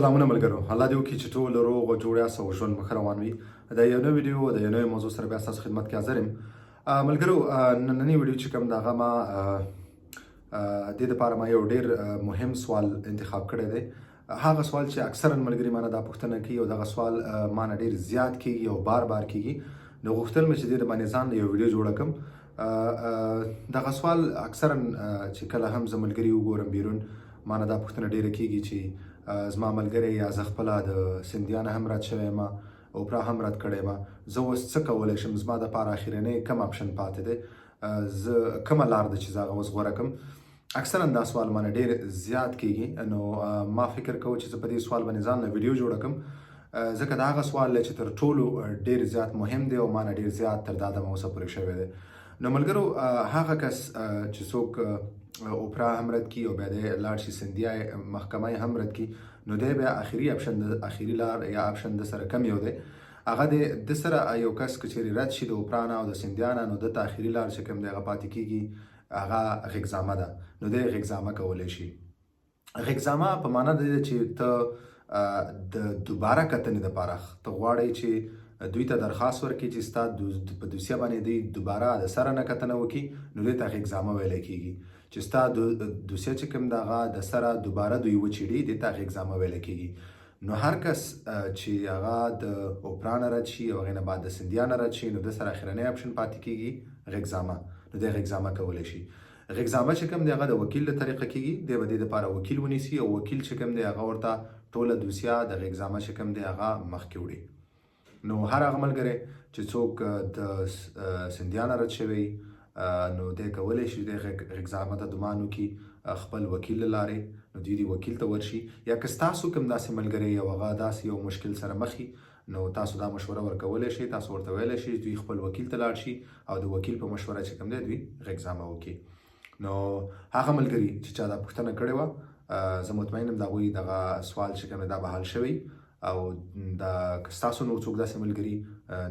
سلامونه ملګرو، الله دې وکړي چې ټول روغ او جوړ یاست او ژوند مو ښه روان وي. د یو نوې ویډیو د یو نوې موضوع سره بیا ستاسو خدمت کې حاضر یم. ملګرو، نننۍ ویډیو چې کوم د هغه ما دې دپاره ما یو ډېر مهم سوال انتخاب کړی دی. هغه سوال چې اکثرا ملګري مانه دا پوښتنه کوي او دغه سوال مانه ډېر زیات کېږي او بار بار کېږي، نو غوښتل مې چې دې د باندې ځان یو ویډیو جوړه کړم. دغه سوال اکثرا چې کله هم زه ملګري وګورم بیرون، مانه دا پوښتنه ډېره کېږي چې زما ملګری یا زه خپله د سندیانه هم رد شوی یم، اوپرا هم رد کړی یم، زه اوس څه کولی شم؟ زما دپاره اخرنی کوم اپشن پاتې دی؟ زه کومه لار ده چې زه هغه اوس غوره کړم؟ اکثرا دا سوال مانه ډېر زیات کېږي، نو ما فکر کوم چې زه په دې سوال باندې ځان له ویډیو جوړه کړم، ځکه دا هغه سوال دی چې تر ټولو ډېر زیات مهم دی او مانه ډېر زیات تر دا دمه اوسه پورې شوی دی. نو ملګرو، هغه کس چې څوک اوپرا هم رد کی او بیا د لاړ شي سندیا محکمه هم رد کی، نو دی بیا اخري لار یا اپشن د سره کم یو دی. هغه د سره یو کس که چیرې رد شي د اوپرا نه او د سندیا نه، نو دته اخري لار چې کوم دی هغه پاتې کېږي، هغه غږزامه ده. نو دی غږزامه کولی شي. غږزامه په معنا د دې چې ته د دوباره کتنې دپاره ته غواړئ چې دوی ته درخواست ورکړي چې ستا په دوسیه باندې دوی دوباره د سره نه کتنه وکړي، نو دې ته غږزامه ویلی کېږي. چې ستا دوسیه چې کوم د هغه د سره دوباره دوی وچیړي، دې ته غږزامه ویلی کېږي. نو هر کس چې هغه د اوپرا نه رد شي او هغې نه بعد د سندیا نه رد شي، نو د سره اخرنی اپشن پاتې کېږي غږزامه. نو دی غږزامه کولی شي. غږزامه چې کوم دی هغه د وکیل له طریقه کېږي. دی به دې دپاره وکیل ونیسي او وکیل چې کوم دی هغه ورته ټوله دوسیه د غږزامه چې کوم دی هغه مخکې وړي. نو هر هغه ملګری چې څوک د سندیا نه رد شوی، نو دی کولی شي د غږزامه ته دومان وکړي خپل وکیل له لارې، نو دوی دې وکیل ته ورشي. یا که ستاسو کوم داسې ملګری او هغه داسې یو مشکل سره مخ وي، نو تاسو دا مشوره ورکولی شئ. تاسو ورته ویلی شئ دوی خپل وکیل ته لاړ شي او د وکیل په مشوره چې کوم دی دوی غږزامه وکړي. نو هغه ملګري چې چا دا پوښتنه کړې وه، زه مطمئن یم د هغوی دغه سوال چې کوم دی دا به حل شوی، او دا که ستاسو نور څوک داسې ملګري،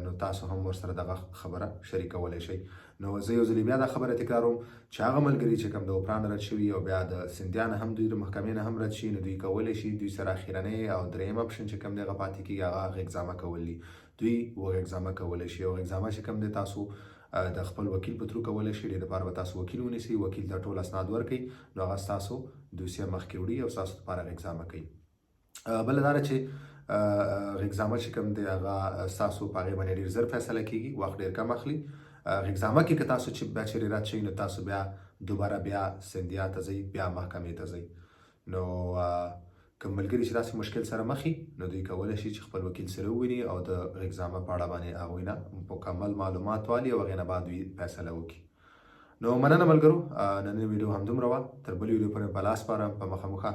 نو تاسو هم ورسره دغه خبره شریکولی شئ. نو زه یو ځلې بیا دا خبره تکراروم چې هغه ملګري چې کوم د اوپرا نه رد شوي او بیا د سندیا نه هم دوی د محکمې نه هم رد شي، نو دوی کولی شي دوی سره اخرنی او دریم اپشن چې کوم دی هغه پاتې کېږي، هغه غږزامه کول دي. دوی وغږزامه کولی شي او غږزامه چې کوم دی تاسو د خپل وکیل په ترو کولی شئ. دې دپاره به تاسو وکیل ونیسئ، وکیل ته ټول اسناد ورکړئ، نو هغه ستاسو دوسیه مخکې وړي او ستاسو دپاره غږزامه کوي. بله دا ده چې غږزامه چې کوم دی هغه ستاسو په هغې باندې ډېر زر فیصله کېږي، وخت ډېر کم اخلي. غږزامه کې که تاسو چې بیا چیرې رد شئ، نو تاسو بیا دوباره بیا سندیا ته ځئ، بیا محکمې ته ځئ. نو کوم ملګري چې داسې مشکل سره مخ وي، نو دوی کولی شي چې خپل وکیل سره وویني او د غږزامه په اړه باندې هغوی نه مکمل معلومات والي او هغې نه بعد دوی فیصله وکړي. نو مننه ملګرو، نننۍ ویډیو همدومره وه. تر بلې ویډیو پورې په لاس سپارم. په مخه